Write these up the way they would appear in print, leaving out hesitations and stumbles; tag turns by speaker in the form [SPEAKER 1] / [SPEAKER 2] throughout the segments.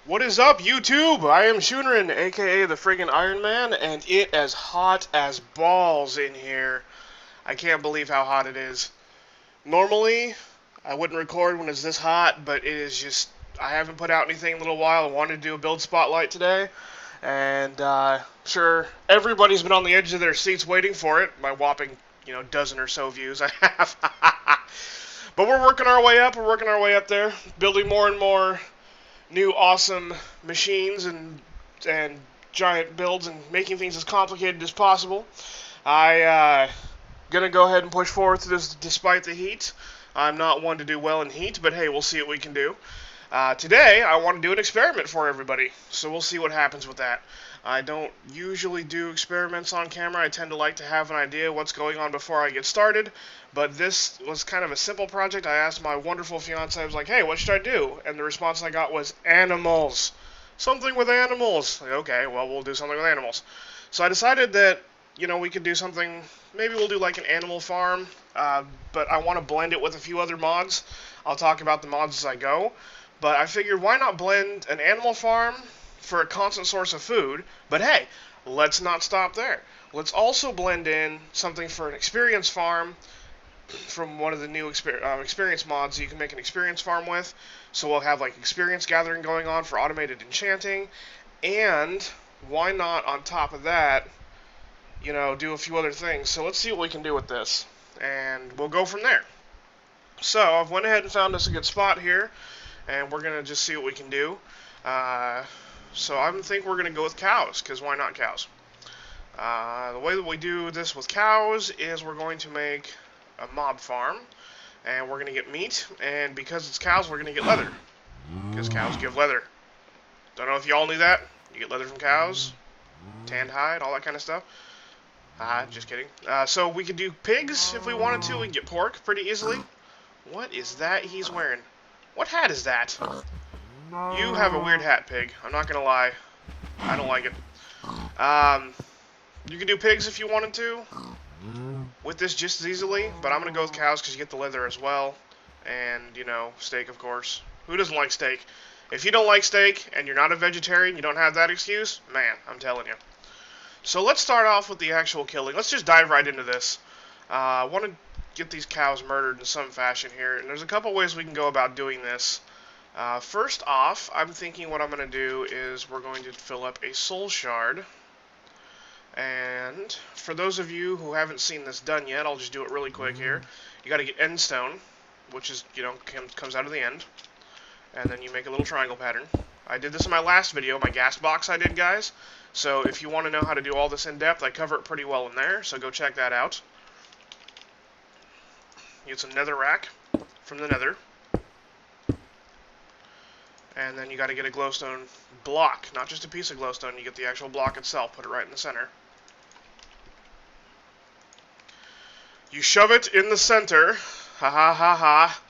[SPEAKER 1] What is up, YouTube? I am Shunrin, aka the friggin' Iron Man, and it is hot as balls in here. I can't believe how hot it is. Normally, I wouldn't record when it's this hot, but it is just, I haven't put out anything in a little while. I wanted to do a build spotlight today, and sure, everybody's been on the edge of their seats waiting for it. My whopping, dozen or so views I have. But we're working our way up. We're working our way up there, building more and more new awesome machines and giant builds and making things as complicated as possible. I gonna go ahead and push forward through this despite the heat. I'm not one to do well in heat, but hey, we'll see what we can do. Today, I want to do an experiment for everybody, so we'll see what happens with that. I don't usually do experiments on camera. I tend to like to have an idea what's going on before I get started, but this was kind of a simple project. I asked my wonderful fiance, I was like, hey, what should I do? And the response I got was animals. Something with animals. Like, okay, well, we'll do something with animals. So I decided that, we could do something, maybe we'll do like an animal farm, but I want to blend it with a few other mods. I'll talk about the mods as I go. But I figured, why not blend an animal farm for a constant source of food? But hey, let's not stop there. Let's also blend in something for an experience farm from one of the new experience mods you can make an experience farm with. So we'll have like experience gathering going on for automated enchanting. And why not, on top of that, do a few other things. So let's see what we can do with this. And we'll go from there. So I've went ahead and found us a good spot here, and we're going to just see what we can do. So I think we're going to go with cows, because why not cows? The way that we do this with cows is we're going to make a mob farm, and we're going to get meat, and because it's cows, we're going to get leather, because cows give leather. Don't know if you all knew that. You get leather from cows, tanned hide, all that kind of stuff. Just kidding. So we could do pigs if we wanted to. We can get pork pretty easily. What is that he's wearing? What hat is that? You have a weird hat, pig. I'm not gonna lie. I don't like it. You can do pigs if you wanted to with this just as easily, but I'm gonna go with cows because you get the leather as well. And, steak, of course. Who doesn't like steak? If you don't like steak and you're not a vegetarian, you don't have that excuse, man, I'm telling you. So let's start off with the actual killing. Let's just dive right into this. I want to get these cows murdered in some fashion here, and there's a couple ways we can go about doing this. First off, I'm thinking what I'm going to do is we're going to fill up a soul shard. And for those of you who haven't seen this done yet, I'll just do it really quick here. You got to get end stone, which is, comes out of the end. And then you make a little triangle pattern. I did this in my last video, my gas box I did, guys. So if you want to know how to do all this in depth, I cover it pretty well in there, so go check that out. Get some nether rack from the nether. And then you got to get a glowstone block, not just a piece of glowstone, you get the actual block itself, put it right in the center. You shove it in the center, ha ha ha ha.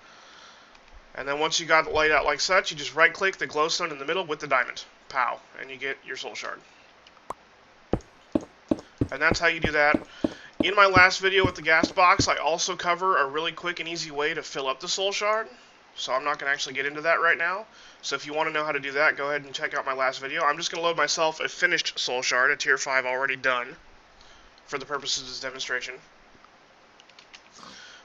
[SPEAKER 1] And then once you got it laid out like such, you just right click the glowstone in the middle with the diamond. Pow, and you get your soul shard. And that's how you do that. In my last video with the gas box, I also cover a really quick and easy way to fill up the soul shard. So I'm not going to actually get into that right now. So if you want to know how to do that, go ahead and check out my last video. I'm just going to load myself a finished soul shard, a tier 5 already done, for the purposes of this demonstration.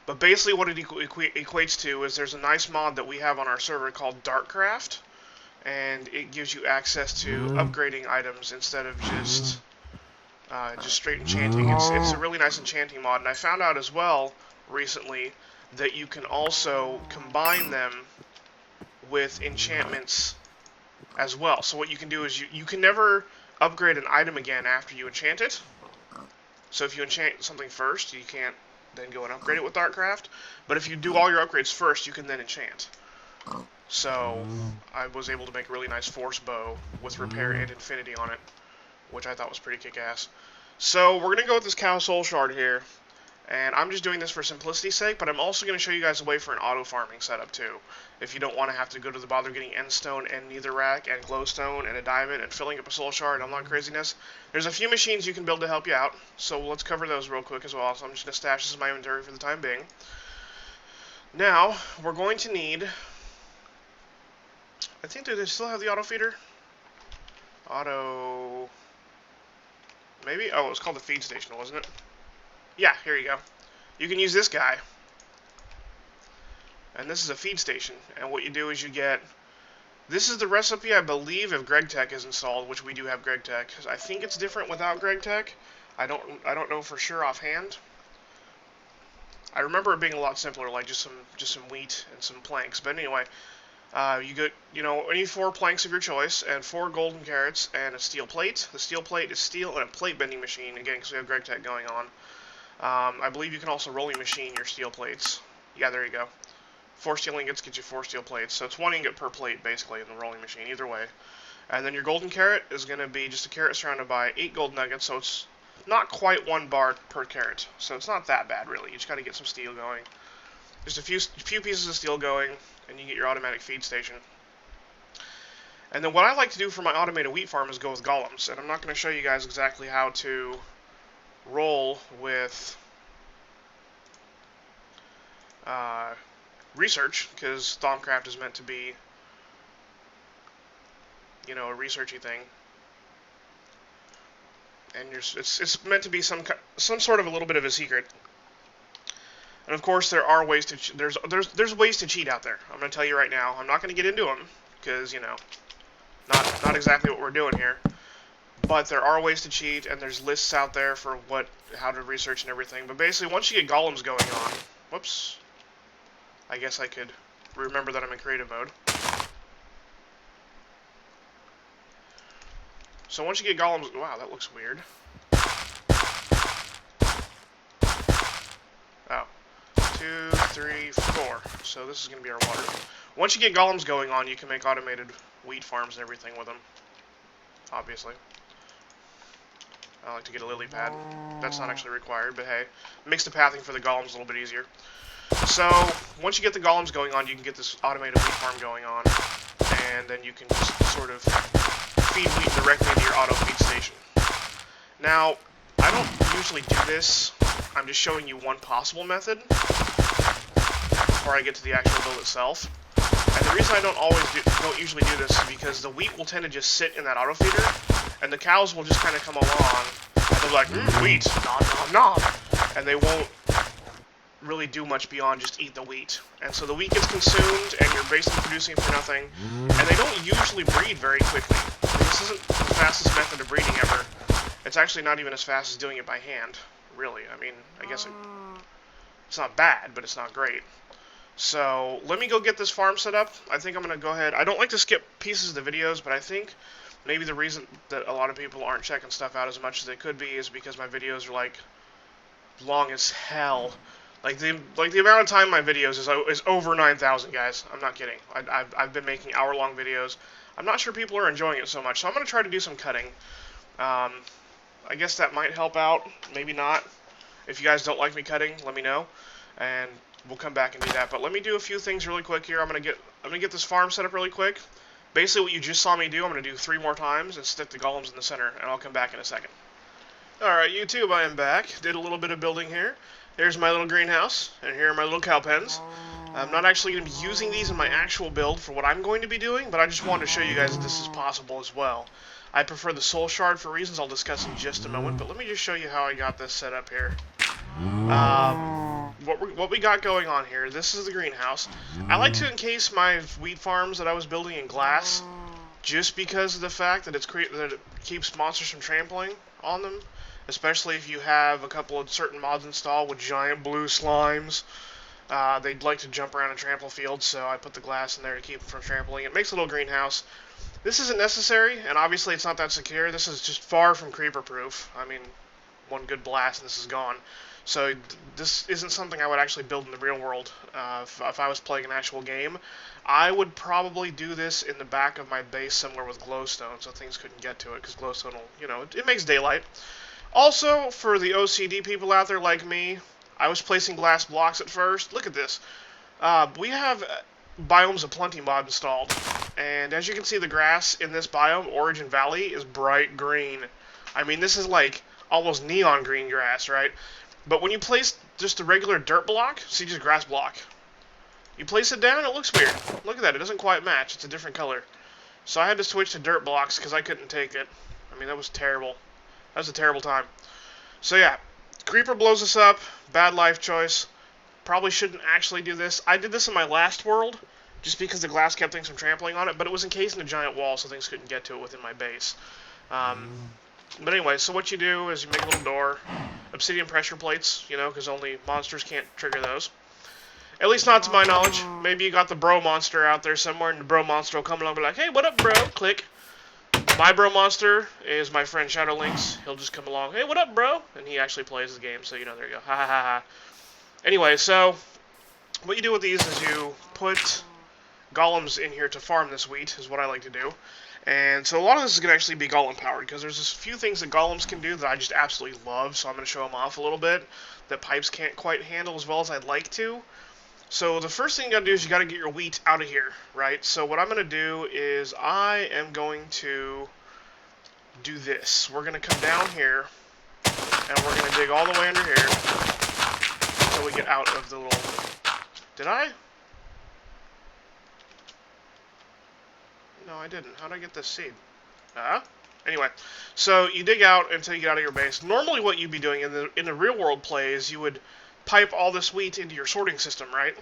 [SPEAKER 1] But basically what it equates to is there's a nice mod that we have on our server called Darkcraft. And it gives you access to upgrading items instead of just straight enchanting. It's a really nice enchanting mod, and I found out as well recently that you can also combine them with enchantments as well. So what you can do is you can never upgrade an item again after you enchant it. So if you enchant something first, you can't then go and upgrade it with Darkcraft. But if you do all your upgrades first, you can then enchant. So I was able to make a really nice force bow with repair and infinity on it, which I thought was pretty kick-ass. So we're going to go with this cow soul shard here, and I'm just doing this for simplicity's sake, but I'm also going to show you guys a way for an auto farming setup too, if you don't want to have to go to the bother getting end stone and nether rack and glowstone and a diamond and filling up a soul shard and all that craziness. There's a few machines you can build to help you out, so let's cover those real quick as well. So I'm just going to stash this in my inventory for the time being. Now, we're going to need I think they still have the auto feeder. Auto... Maybe? Oh, it was called the feed station, wasn't it? Yeah, here you go. You can use this guy. And this is a feed station. And what you do is you get... This is the recipe, I believe, if GregTech is installed, which we do have GregTech. I think it's different without GregTech. I don't know for sure offhand. I remember it being a lot simpler, like just some wheat and some planks. But anyway, you get any 4 planks of your choice and 4 golden carrots and a steel plate. The steel plate is steel and a plate bending machine again because we have GregTech going on. I believe you can also rolling machine your steel plates. Yeah, there you go. 4 steel ingots get you 4 steel plates, so it's 1 ingot per plate basically in the rolling machine. Either way, and then your golden carrot is going to be just a carrot surrounded by 8 gold nuggets, so it's not quite 1 bar per carrot, so it's not that bad really. You just got to get some steel going. Just a few pieces of steel going, and you get your automatic feed station. And then what I like to do for my automated wheat farm is go with golems, and I'm not going to show you guys exactly how to roll with research, because Thaumcraft is meant to be, a researchy thing. And it's meant to be some sort of a little bit of a secret. And of course, there are ways to there's ways to cheat out there. I'm going to tell you right now. I'm not going to get into them because not exactly what we're doing here. But there are ways to cheat, and there's lists out there for how to research and everything. But basically, once you get golems going on, whoops. I guess I could remember that I'm in creative mode. So once you get golems... Wow, that looks weird. Oh. 2, 3, 4. So this is going to be our water. Once you get golems going on, you can make automated wheat farms and everything with them. Obviously. I like to get a lily pad. That's not actually required, but hey. Makes the pathing for the golems a little bit easier. So, once you get the golems going on, you can get this automated wheat farm going on, and then you can just sort of feed wheat directly to your auto feed station. Now, I don't usually do this. I'm just showing you one possible method before I get to the actual build itself. And the reason I don't usually do this is because the wheat will tend to just sit in that auto feeder, and the cows will just kind of come along, and they'll be like, wheat, nom nom nom, and they won't really do much beyond just eat the wheat. And so the wheat gets consumed, and you're basically producing for nothing, and they don't usually breed very quickly. This isn't the fastest method of breeding ever. It's actually not even as fast as doing it by hand, really. I mean, I guess it's not bad, but it's not great. So, let me go get this farm set up. I think I'm going to go ahead. I don't like to skip pieces of the videos, but I think maybe the reason that a lot of people aren't checking stuff out as much as they could be is because my videos are, like, long as hell. Like the amount of time my videos is over 9,000, guys. I'm not kidding. I've been making hour-long videos. I'm not sure people are enjoying it so much, so I'm going to try to do some cutting. I guess that might help out. Maybe not. If you guys don't like me cutting, let me know, and we'll come back and do that. But let me do a few things really quick here. I'm gonna get this farm set up really quick. Basically, what you just saw me do, I'm gonna do 3 more times and stick the golems in the center, and I'll come back in a second. All right, YouTube, I am back. Did a little bit of building here. Here's my little greenhouse, and here are my little cow pens. I'm not actually going to be using these in my actual build for what I'm going to be doing, but I just wanted to show you guys that this is possible as well. I prefer the soul shard for reasons I'll discuss in just a moment, but let me just show you how I got this set up here. What we got going on here, this is the greenhouse. I like to encase my wheat farms that I was building in glass, just because of the fact that that it keeps monsters from trampling on them. Especially if you have a couple of certain mods installed with giant blue slimes. They'd like to jump around and trample fields, so I put the glass in there to keep them from trampling. It makes a little greenhouse. This isn't necessary, and obviously it's not that secure. This is just far from creeper-proof. I mean, one good blast and this is gone. So this isn't something I would actually build in the real world. If I was playing an actual game, I would probably do this in the back of my base somewhere with glowstone, so things couldn't get to it, because glowstone will, it makes daylight. Also, for the OCD people out there like me, I was placing glass blocks at first. Look at this. We have Biomes of Plenty mod installed. And as you can see, the grass in this biome, Origin Valley, is bright green. I mean, this is like almost neon green grass, right? But when you place just a regular dirt block, see, just grass block, You place it down, it looks weird. Look at that, it doesn't quite match. It's a different color. So I had to switch to dirt blocks because I couldn't take it. I mean, that was terrible. That was a terrible time. So yeah, Creeper blows us up. Bad life choice. Probably shouldn't actually do this. I did this in my last world, just because the glass kept things from trampling on it, but it was encased in a giant wall, so things couldn't get to it within my base. But anyway, so what you do is you make a little door, obsidian pressure plates, you know, because only monsters can't trigger those. At least not to my knowledge. Maybe you got the bro monster out there somewhere, and the bro monster will come along and be like, hey, what up, bro? Click. My bro monster is my friend ShadowLynx. He'll just come along, hey, what up, bro? And he actually plays the game, so, you know, there you go. Ha ha ha ha. Anyway, so what you do with these is you put golems in here to farm this wheat, is what I like to do. And so a lot of this is going to actually be golem powered, because there's a few things that golems can do that I just absolutely love, so I'm going to show them off a little bit, that pipes can't quite handle as well as I'd like to. So the first thing you got to do is you got to get your wheat out of here, right? So what I'm going to do is I am going to do this. We're going to come down here, and we're going to dig all the way under here until we get out of the little... Did I? No, I didn't. How did I get this seed? Anyway, so you dig out until you get out of your base. Normally what you'd be doing in the real world play is you would pipe all this wheat into your sorting system, right?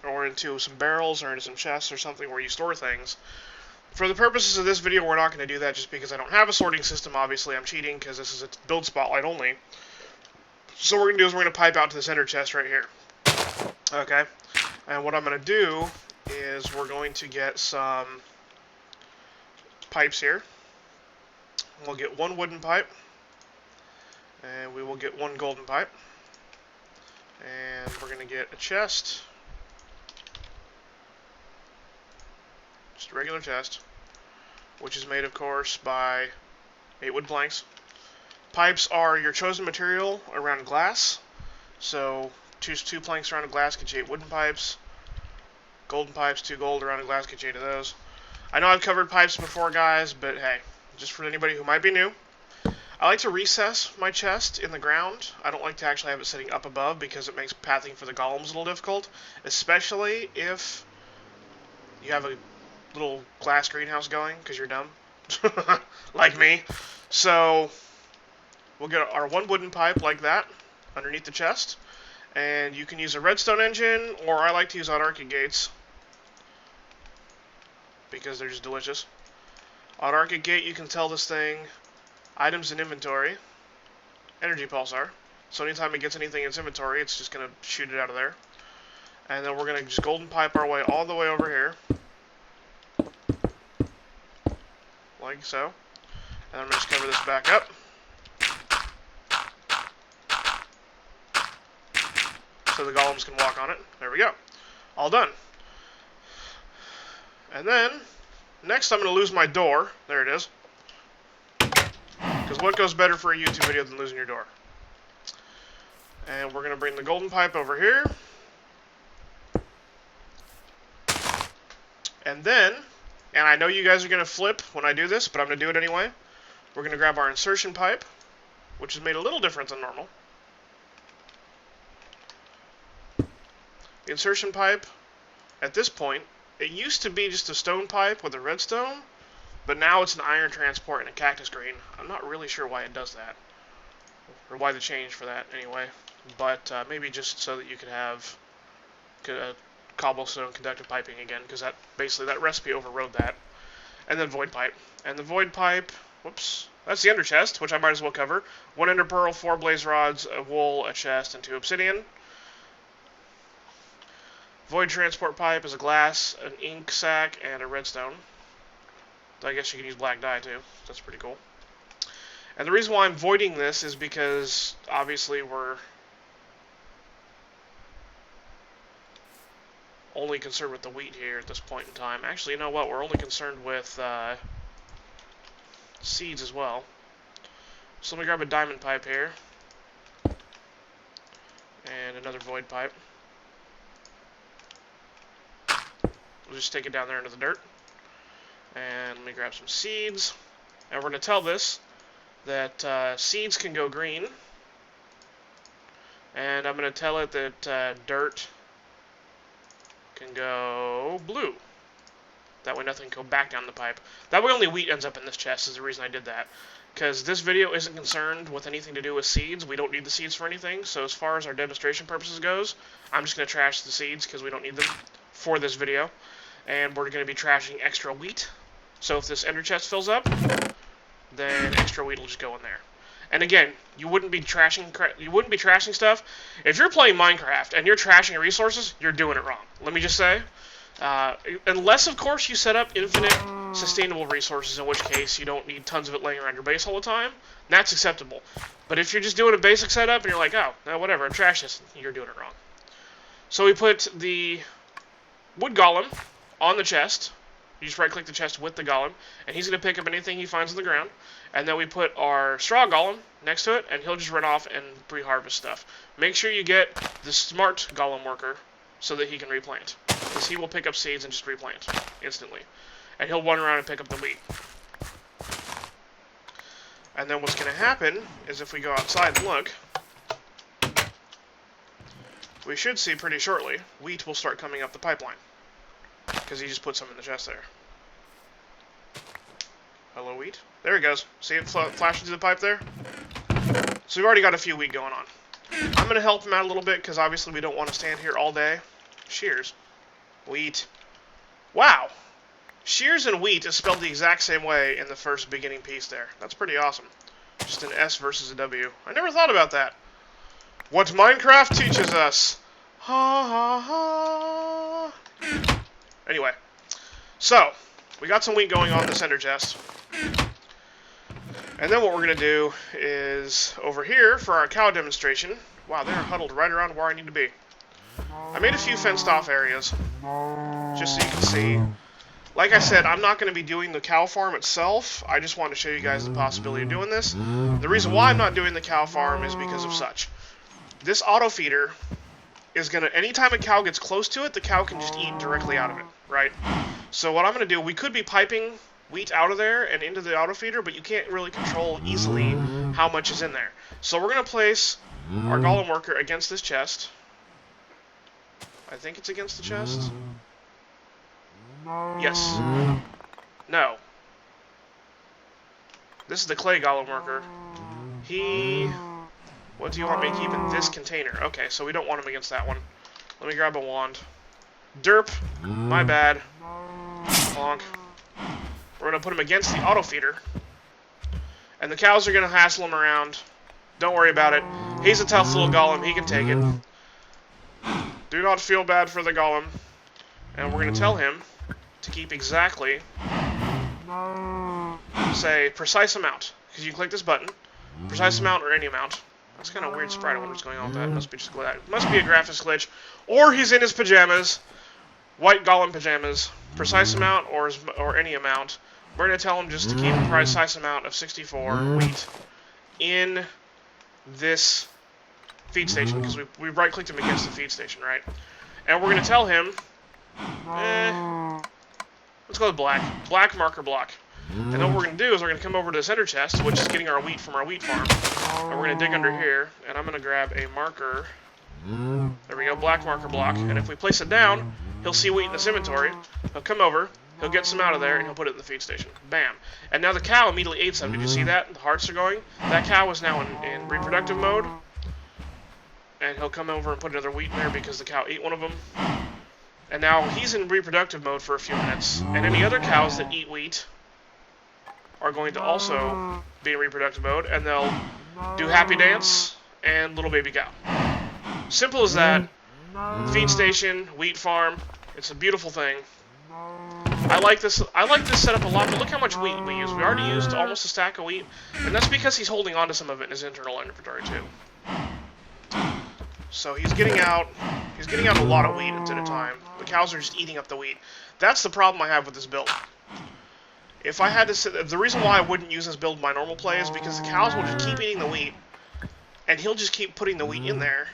[SPEAKER 1] Or into some barrels or into some chests or something where you store things. For the purposes of this video, we're not going to do that just because I don't have a sorting system. Obviously, I'm cheating because this is a build spotlight only. So what we're going to do is we're going to pipe out to the center chest right here. Okay? And what I'm going to do is we're going to get some pipes here. We'll get one wooden pipe. And we will get one golden pipe. And we're going to get a chest. Just a regular chest. Which is made, of course, by 8 wood planks. Pipes are your chosen material around glass. So, choose 2 planks around a glass, get you 8 wooden pipes. Golden pipes, 2 gold around a glass, get you 8 of those. I know I've covered pipes before, guys, but hey, just for anybody who might be new. I like to recess my chest in the ground. I don't like to actually have it sitting up above because it makes pathing for the golems a little difficult, especially if you have a little glass greenhouse going because you're dumb, like me. So we'll get our 1 wooden pipe like that underneath the chest, and you can use a redstone engine, or I like to use autarchic gates because they're just delicious. Autarchic gate, you can tell this thing items in inventory, energy pulsar. So anytime it gets anything in its inventory, it's just going to shoot it out of there. And then we're going to just golden pipe our way all the way over here. Like so. And I'm going to just cover this back up. So the golems can walk on it. There we go. All done. And then, next I'm going to lose my door. There it is. Because what goes better for a YouTube video than losing your door? And we're going to bring the golden pipe over here. And then, and I know you guys are going to flip when I do this, but I'm going to do it anyway. We're going to grab our insertion pipe, which is made a little different than normal. The insertion pipe, at this point, it used to be just a stone pipe with a redstone, but now it's an iron transport and a cactus green. I'm not really sure why it does that, or why the change for that anyway, but maybe just so that you could have cobblestone conductive piping again, because that basically that recipe overrode that. And then void pipe. And the void pipe, whoops, that's the ender chest, which I might as well cover. 1 ender pearl, 4 blaze rods, a wool, a chest, and 2 obsidian. Void transport pipe is a glass, an ink sac, and a redstone. I guess you can use black dye too. That's pretty cool. And the reason why I'm voiding this is because obviously we're only concerned with the wheat here at this point in time. Actually, you know what? We're only concerned with seeds as well. So let me grab a diamond pipe here. And another void pipe. We'll just take it down there into the dirt. And let me grab some seeds. And we're going to tell this that seeds can go green. And I'm going to tell it that dirt can go blue. That way nothing can go back down the pipe. That way only wheat ends up in this chest is the reason I did that. Because this video isn't concerned with anything to do with seeds. We don't need the seeds for anything. So as far as our demonstration purposes goes, I'm just going to trash the seeds because we don't need them for this video. And we're going to be trashing extra wheat. So if this ender chest fills up, then extra wheat will just go in there. And again, you wouldn't be trashing stuff. If you're playing Minecraft and you're trashing resources, you're doing it wrong. Let me just say. Unless, of course, you set up infinite sustainable resources, in which case you don't need tons of it laying around your base all the time, that's acceptable. But if you're just doing a basic setup and you're like, oh, no, whatever, trash this, you're doing it wrong. So we put the wood golem on the chest. You just right-click the chest with the golem, and he's going to pick up anything he finds on the ground. And then we put our straw golem next to it, and he'll just run off and pre-harvest stuff. Make sure you get the smart golem worker so that he can replant. Because he will pick up seeds and just replant instantly. And he'll run around and pick up the wheat. And then what's going to happen is if we go outside and look, we should see pretty shortly, wheat will start coming up the pipeline. Because he just put some in the chest there. Hello, wheat. There he goes. See it flashing through the pipe there? So we've already got a few wheat going on. I'm going to help him out a little bit because obviously we don't want to stand here all day. Shears. Wheat. Wow. Shears and wheat is spelled the exact same way in the first beginning piece there. That's pretty awesome. Just an S versus a W. I never thought about that. What Minecraft teaches us. Ha ha ha. Anyway. So, we got some wheat going on in the center chest. And then what we're going to do is, over here, for our cow demonstration, wow, they're huddled right around where I need to be. I made a few fenced off areas, just so you can see. Like I said, I'm not going to be doing the cow farm itself. I just want to show you guys the possibility of doing this. The reason why I'm not doing the cow farm is because of such. This auto feeder is going to, anytime a cow gets close to it, the cow can just eat directly out of it, right? So what I'm going to do, we could be piping wheat out of there and into the auto feeder, but you can't really control easily how much is in there. So we're going to place our golem worker against this chest. I think it's against the chest. Yes. No. This is the clay golem worker. What do you want me to keep in this container? Okay, so we don't want him against that one. Let me grab a wand. Derp. My bad. Honk. We're going to put him against the auto feeder. And the cows are going to hassle him around. Don't worry about it. He's a tough little golem. He can take it. Do not feel bad for the golem. And we're going to tell him to keep exactly, say, precise amount. Because you click this button. Precise amount or any amount. That's kind of weird sprite. I wonder what's going on with that. Must be just must be a graphics glitch. Or he's in his pajamas. White golem pajamas. Precise amount or any amount. We're going to tell him just to keep a precise amount of 64 wheat in this feed station, because we right-clicked him against the feed station, right? And we're going to tell him, let's go with black. Black marker block. And then what we're going to do is we're going to come over to the center chest, which is getting our wheat from our wheat farm. And we're going to dig under here, and I'm going to grab a marker. There we go, black marker block. And if we place it down, he'll see wheat in this inventory. He'll come over, he'll get some out of there, and he'll put it in the feed station. Bam. And now the cow immediately ate some. Did you see that? The hearts are going. That cow is now in reproductive mode. And he'll come over and put another wheat in there because the cow ate one of them. And now he's in reproductive mode for a few minutes. And any other cows that eat wheat are going to also be in reproductive mode. And they'll do happy dance and little baby cow. Simple as that. Feed station, wheat farm. It's a beautiful thing. I like this setup a lot, but look how much wheat we use. We already used almost a stack of wheat, and that's because he's holding on to some of it in his internal inventory too. So he's getting out a lot of wheat at a time. The cows are just eating up the wheat. That's the problem I have with this build. If I had to, the reason why I wouldn't use this build in my normal play is because the cows will just keep eating the wheat, and he'll just keep putting the wheat in there.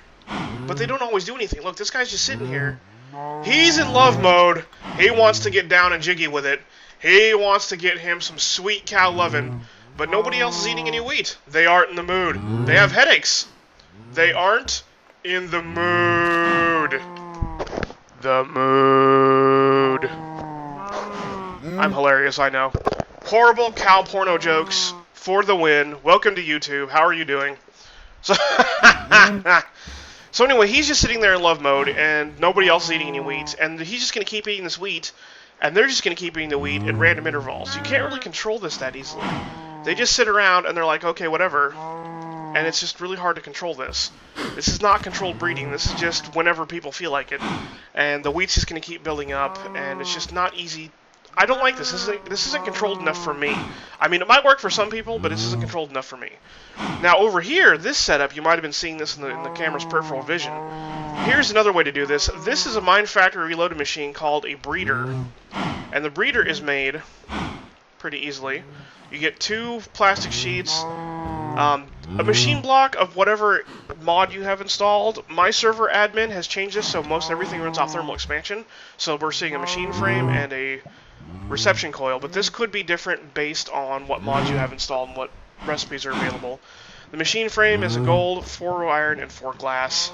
[SPEAKER 1] But they don't always do anything. Look, this guy's just sitting here. He's in love mode. He wants to get down and jiggy with it. He wants to get him some sweet cow lovin'. But nobody else is eating any wheat. They aren't in the mood. They have headaches. They aren't in the mood. The mood. I'm hilarious, I know. Horrible cow porno jokes for the win. Welcome to YouTube. How are you doing? So, so anyway, he's just sitting there in love mode, and nobody else is eating any wheat, and he's just going to keep eating this wheat, and they're just going to keep eating the wheat at random intervals. You can't really control this that easily. They just sit around, and they're like, okay, whatever, and it's just really hard to control this. This is not controlled breeding. This is just whenever people feel like it, and the wheat's just going to keep building up, and it's just not easy. I don't like this. This isn't controlled enough for me. I mean, it might work for some people, but this isn't controlled enough for me. Now, over here, this setup, you might have been seeing this in the camera's peripheral vision. Here's another way to do this. This is a Mind Factory reloaded machine called a breeder. And the breeder is made pretty easily. You get 2 plastic sheets, a machine block of whatever mod you have installed. My server admin has changed this so most everything runs off thermal expansion. So we're seeing a machine frame and a reception coil, but this could be different based on what mods you have installed and what recipes are available. The machine frame is a gold, 4 iron, and 4 glass,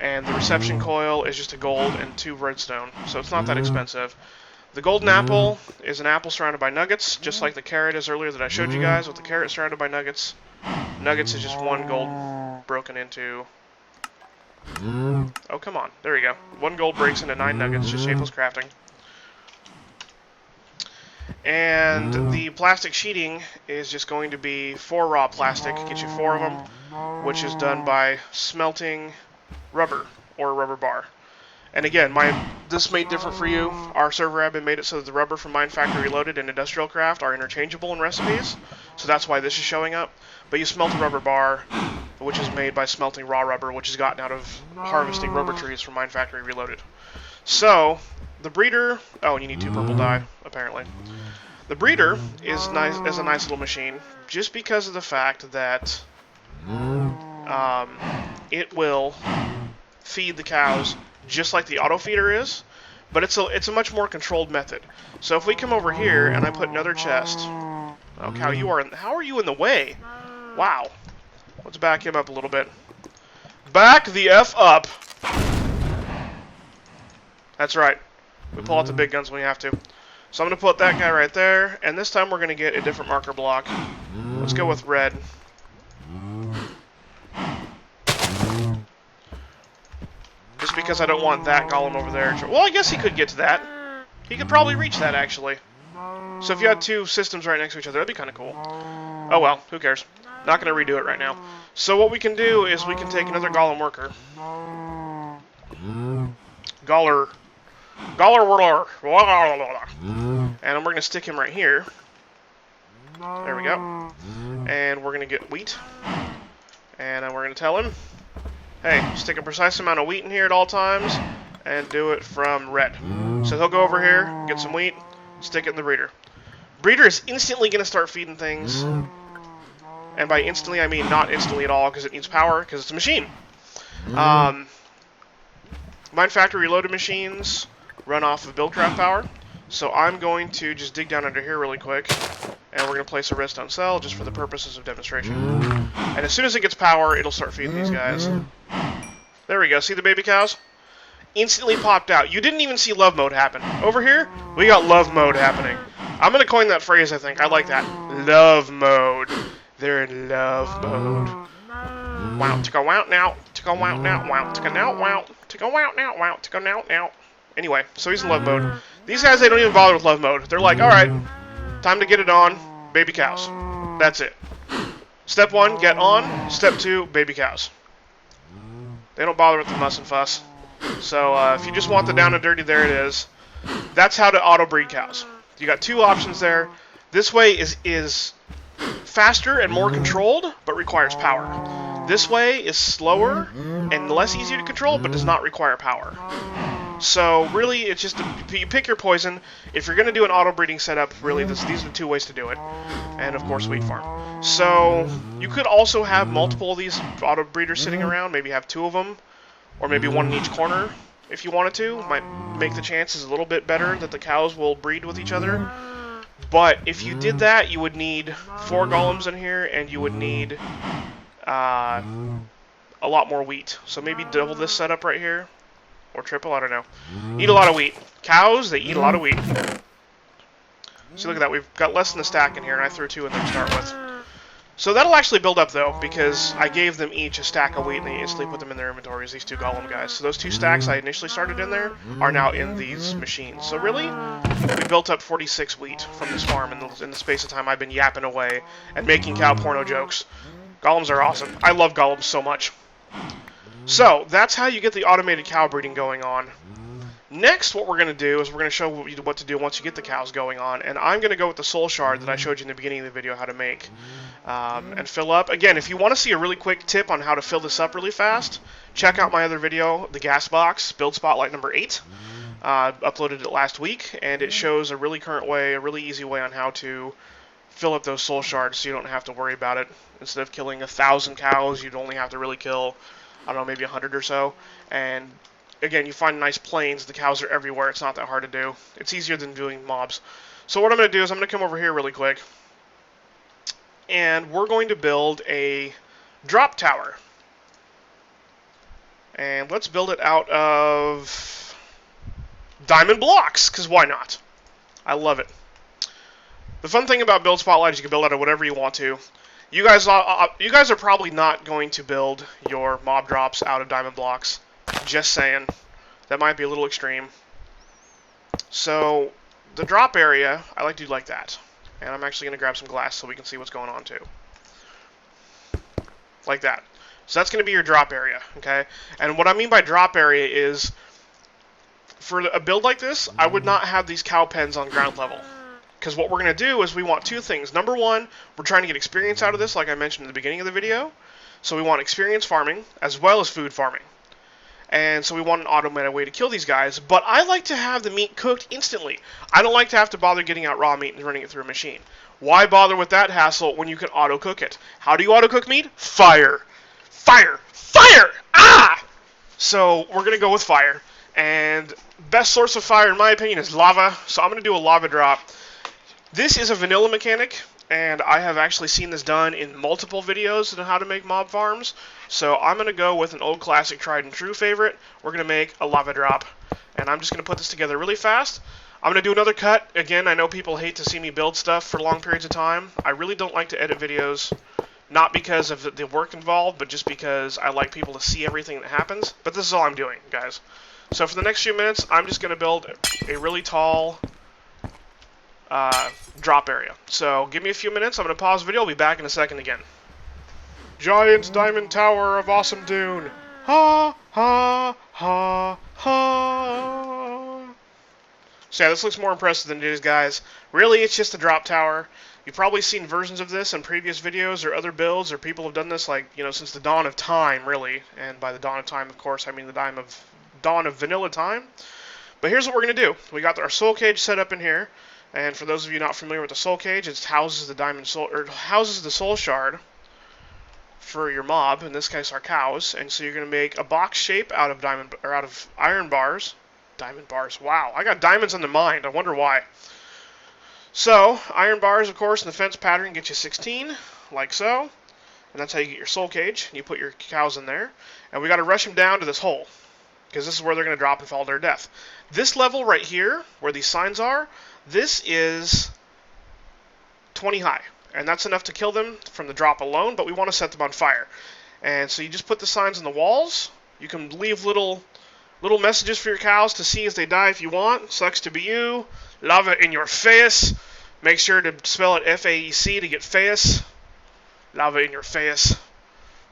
[SPEAKER 1] and the reception coil is just a gold and 2 redstone, so it's not that expensive. The golden apple is an apple surrounded by nuggets, just like the carrot is earlier that I showed you guys, with the carrot surrounded by nuggets. Nuggets is just 1 gold broken into... Oh, come on. There you go. 1 gold breaks into 9 nuggets, just shapeless crafting. And the plastic sheeting is just going to be 4 raw plastic, get you 4 of them, which is done by smelting rubber, or a rubber bar. And again, this made different for you. Our server admin made it so that the rubber from Mind Factory Reloaded and Industrial Craft are interchangeable in recipes, so that's why this is showing up. But you smelt a rubber bar, which is made by smelting raw rubber, which is gotten out of harvesting rubber trees from Mind Factory Reloaded. So, the breeder... Oh, and you need 2 purple dye, apparently. The breeder is a nice little machine, just because of the fact that it will feed the cows just like the auto feeder is, but it's a much more controlled method. So if we come over here and I put another chest... Oh, cow, how are you in the way? Wow. Let's back him up a little bit. Back the F up! That's right. We pull out the big guns when we have to. So I'm going to put that guy right there, and this time we're going to get a different marker block. Let's go with red. Just because I don't want that golem over there. Well, I guess he could get to that. He could probably reach that, actually. So if you had 2 systems right next to each other, that'd be kind of cool. Oh well, who cares? Not going to redo it right now. So what we can do is we can take another golem worker. Galler Whirler. And we're going to stick him right here. There we go. And we're going to get wheat. And then we're going to tell him, hey, stick a precise amount of wheat in here at all times, and do it from red. So he'll go over here, get some wheat, stick it in the breeder. Breeder is instantly going to start feeding things. And by instantly, I mean not instantly at all, because it needs power, because it's a machine. Mind Factory Reloaded machines run off of Buildcraft power. So I'm going to just dig down under here really quick, and we're going to place a redstone cell just for the purposes of demonstration. And as soon as it gets power, it'll start feeding these guys. There we go. See the baby cows? Instantly popped out. You didn't even see love mode happen. Over here, we got love mode happening. I'm going to coin that phrase, I think. I like that. Love mode. They're in love mode. Wow, to go out now. To go out now. Wow, to go now. Wow, to go out now. Wow, to go now. Anyway, so he's in love mode. These guys, they don't even bother with love mode. They're like, alright, time to get it on, baby cows. That's it. Step 1, get on. Step 2, baby cows. They don't bother with the muss and fuss. So if you just want the down and dirty, there it is. That's how to auto-breed cows. You got 2 options there. This way is faster and more controlled, but requires power. This way is slower and less easy to control, but does not require power. So really, it's just you pick your poison. If you're going to do an auto breeding setup, really, these are the 2 ways to do it. And of course, wheat farm. So you could also have multiple of these auto breeders sitting around. Maybe have 2 of them, or maybe 1 in each corner if you wanted to. Might make the chances a little bit better that the cows will breed with each other. But if you did that, you would need 4 golems in here, and you would need a lot more wheat. So maybe double this setup right here. Or triple, I don't know. Eat a lot of wheat. Cows, they eat a lot of wheat. See, look at that. We've got less than a stack in here, and I threw 2 in there to start with. So that'll actually build up, though, because I gave them each a stack of wheat, and they instantly put them in their inventories, these 2 golem guys. So those 2 stacks I initially started in there are now in these machines. So really, we built up 46 wheat from this farm in the space of time I've been yapping away and making cow porno jokes. Golems are awesome. I love golems so much. So, that's how you get the automated cow breeding going on. Next, what we're going to do is we're going to show you what to do once you get the cows going on, and I'm going to go with the soul shard that I showed you in the beginning of the video how to make and fill up. Again, if you want to see a really quick tip on how to fill this up really fast, check out my other video, the gas box, build spotlight number 8. Uploaded it last week, and it shows a really current way, a really easy way on how to fill up those soul shards so you don't have to worry about it. Instead of killing 1,000 cows, you'd only have to really kill, I don't know, maybe 100 or so, and again, you find nice plains, the cows are everywhere, it's not that hard to do. It's easier than doing mobs. So what I'm going to do is I'm going to come over here really quick, and we're going to build a drop tower. And let's build it out of diamond blocks, because why not? I love it. The fun thing about Build Spotlight is you can build out of whatever you want to. You guys are probably not going to build your mob drops out of diamond blocks. Just saying. That might be a little extreme. So, the drop area, I like to do like that. And I'm actually going to grab some glass so we can see what's going on too. Like that. So that's going to be your drop area, okay? And what I mean by drop area is, for a build like this, I would not have these cow pens on ground level. Because what we're going to do is we want 2 things. Number 1, we're trying to get experience out of this, like I mentioned in the beginning of the video. So we want experience farming, as well as food farming. And so we want an automated way to kill these guys, but I like to have the meat cooked instantly. I don't like to have to bother getting out raw meat and running it through a machine. Why bother with that hassle when you can auto-cook it? How do you auto-cook meat? Fire! Fire! Fire! Ah! So we're going to go with fire. And best source of fire, in my opinion, is lava. So I'm going to do a lava drop. This is a vanilla mechanic, and I have actually seen this done in multiple videos on how to make mob farms. So I'm going to go with an old classic tried and true favorite. We're going to make a lava drop. And I'm just going to put this together really fast. I'm going to do another cut. Again, I know people hate to see me build stuff for long periods of time. I really don't like to edit videos. Not because of the work involved, but just because I like people to see everything that happens. But this is all I'm doing, guys. So for the next few minutes, I'm just going to build a really tall drop area. So give me a few minutes. I'm going to pause the video. I'll be back in a second again. Giant Diamond Tower of Awesome Dune. Ha, ha, ha, ha. So yeah, this looks more impressive than it is, guys. Really, it's just a drop tower. You've probably seen versions of this in previous videos or other builds, or people have done this, like, you know, since the dawn of time, really. And by the dawn of time, of course, I mean the dawn of vanilla time. But here's what we're going to do. We got our soul cage set up in here. And for those of you not familiar with the soul cage, it houses the soul shard for your mob, in this case our cows. And so you're going to make a box shape out of iron bars. Diamond bars. Wow, I got diamonds on the mind. I wonder why. So, iron bars, of course, in the fence pattern get you 16, like so. And that's how you get your soul cage. You put your cows in there. And we got to rush them down to this hole, because this is where they're going to drop and fall to their death. This level right here, where these signs are, this is 20 high. And that's enough to kill them from the drop alone, but we want to set them on fire. And so you just put the signs on the walls. You can leave little messages for your cows to see as they die if you want. Sucks to be you. Lava in your face. Make sure to spell it F-A-E-C to get face. Lava in your face.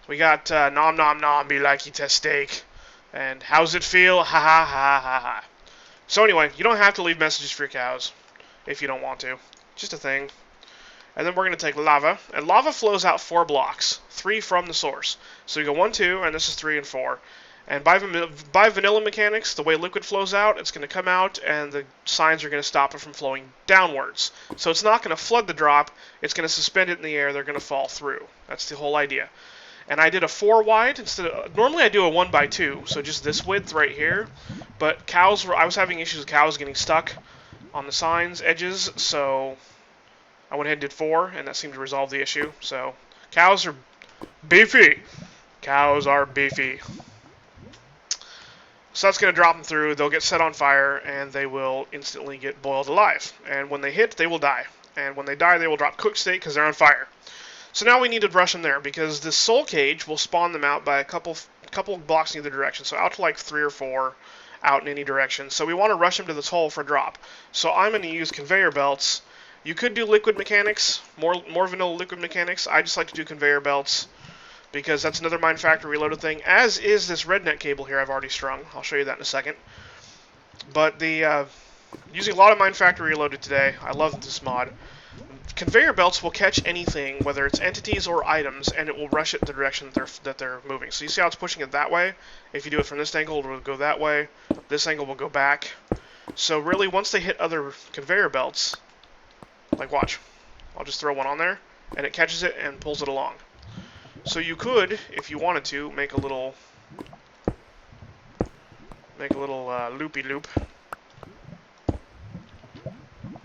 [SPEAKER 1] We got nom nom nom, be like you test steak. And how's it feel? Ha ha ha ha ha. So anyway, you don't have to leave messages for your cows if you don't want to. Just a thing. And then we're going to take lava. And lava flows out 4 blocks. 3 from the source. So you go 1, 2, and this is 3 and 4. And by vanilla mechanics, the way liquid flows out, it's going to come out, and the signs are going to stop it from flowing downwards. So it's not going to flood the drop. It's going to suspend it in the air. They're going to fall through. That's the whole idea. And I did a 4 wide instead of, normally I do a 1 by 2, so just this width right here. But I was having issues with cows getting stuck on the signs edges, so I went ahead and did 4, and that seemed to resolve the issue. So cows are beefy. Cows are beefy. So that's going to drop them through. They'll get set on fire, and they will instantly get boiled alive. And when they hit, they will die. And when they die, they will drop cooked state because they're on fire. So now we need to rush them there because this soul cage will spawn them out by a couple blocks in either direction. So out to like 3 or 4 out in any direction. So we want to rush them to this hole for a drop. So I'm going to use conveyor belts. You could do liquid mechanics, more vanilla liquid mechanics. I just like to do conveyor belts because that's another Mine Factory Reloaded thing, as is this redneck cable here I've already strung. I'll show you that in a second. But using a lot of Mine Factory Reloaded today. I love this mod. Conveyor belts will catch anything, whether it's entities or items, and it will rush it in the direction that they're moving. So you see how it's pushing it that way? If you do it from this angle, it will go that way. This angle will go back. So really, once they hit other conveyor belts, like watch, I'll just throw one on there, and it catches it and pulls it along. So you could, if you wanted to, make a little loopy loop,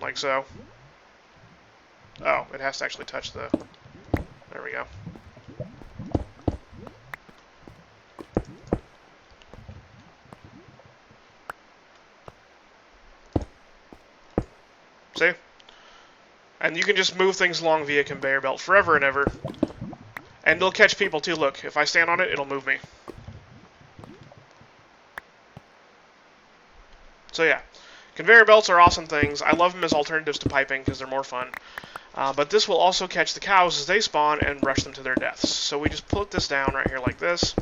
[SPEAKER 1] like so. Oh, it has to actually touch the... There we go. See? And you can just move things along via conveyor belt forever and ever. And it'll catch people too. Look, if I stand on it, it'll move me. So yeah, conveyor belts are awesome things. I love them as alternatives to piping because they're more fun. But this will also catch the cows as they spawn and rush them to their deaths. So we just put this down right here like this.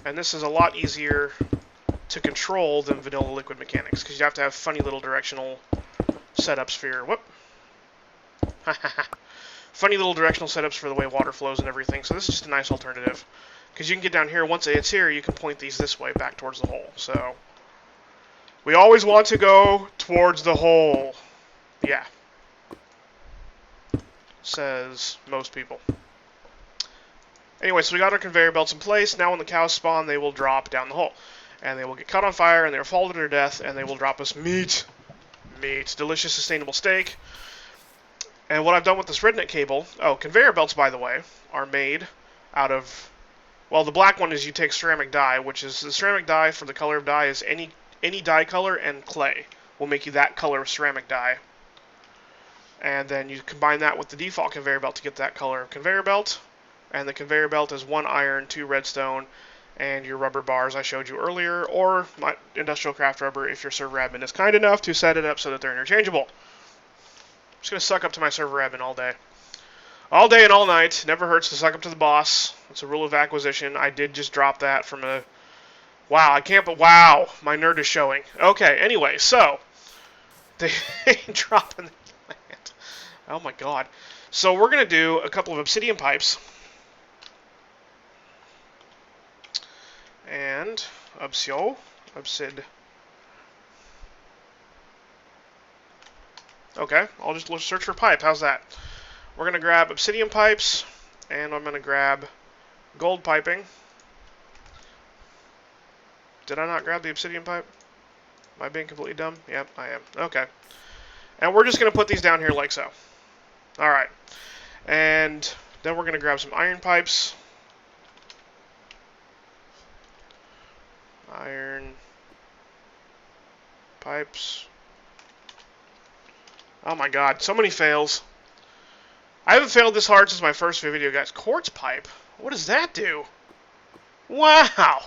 [SPEAKER 1] And this is a lot easier to control than vanilla liquid mechanics because you have to have funny little directional setups for your... Whoop! Funny little directional setups for the way water flows and everything. So this is just a nice alternative. Because you can get down here, once it's here, you can point these this way back towards the hole. So we always want to go towards the hole. Yeah. Says most people. Anyway, so we got our conveyor belts in place. Now when the cows spawn, they will drop down the hole. And they will get caught on fire, and they will fall to their death, and they will drop us meat. Meat. Delicious, sustainable steak. And what I've done with this redneck cable... Oh, conveyor belts, by the way, are made out of... Well, the black one is you take ceramic dye, which is... The ceramic dye for the color of dye is any dye color, and clay will make you that color of ceramic dye. And then you combine that with the default conveyor belt to get that color of conveyor belt. And the conveyor belt is 1 iron, 2 redstone, and your rubber bars I showed you earlier, or my industrial craft rubber if your server admin is kind enough to set it up so that they're interchangeable. I'm just going to suck up to my server admin all day. All day and all night. Never hurts to suck up to the boss. It's a rule of acquisition. I did just drop that from a... Wow, I can't... But wow, my nerd is showing. Okay, anyway, so... They dropping the plant. Oh my god. So we're going to do a couple of obsidian pipes. And obsid. Okay, I'll just search for pipe. How's that? We're going to grab obsidian pipes, and I'm going to grab gold piping. Did I not grab the obsidian pipe? Am I being completely dumb? Yep, I am. Okay. And we're just going to put these down here like so. Alright. And then we're going to grab some iron pipes. Iron pipes. Oh my god, so many fails. I haven't failed this hard since my first video, guys. Quartz pipe? What does that do? Wow!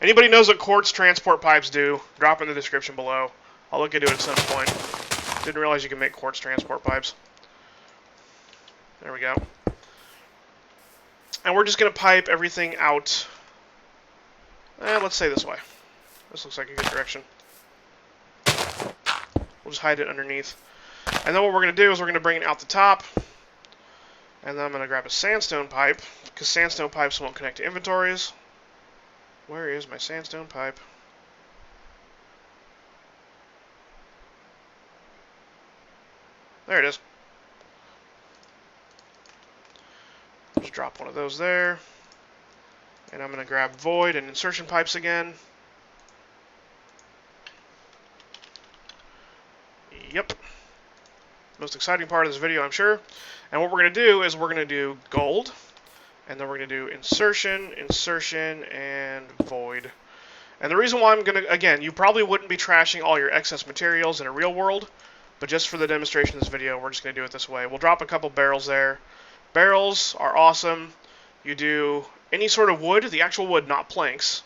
[SPEAKER 1] Anybody knows what quartz transport pipes do? Drop in the description below. I'll look into it at some point. Didn't realize you can make quartz transport pipes. There we go. And we're just going to pipe everything out. Let's say this way. This looks like a good direction. We'll just hide it underneath. And then what we're going to do is we're going to bring it out the top. And then I'm going to grab a sandstone pipe, because sandstone pipes won't connect to inventories. Where is my sandstone pipe? There it is. Just drop one of those there. And I'm going to grab void and insertion pipes again. Yep. Most exciting part of this video, I'm sure. And what we're going to do is we're going to do gold, and then we're going to do insertion, insertion, and void. And the reason why I'm going to, again, you probably wouldn't be trashing all your excess materials in a real world, but just for the demonstration of this video, we're just going to do it this way. We'll drop a couple barrels there. Barrels are awesome. You do any sort of wood, the actual wood, not planks,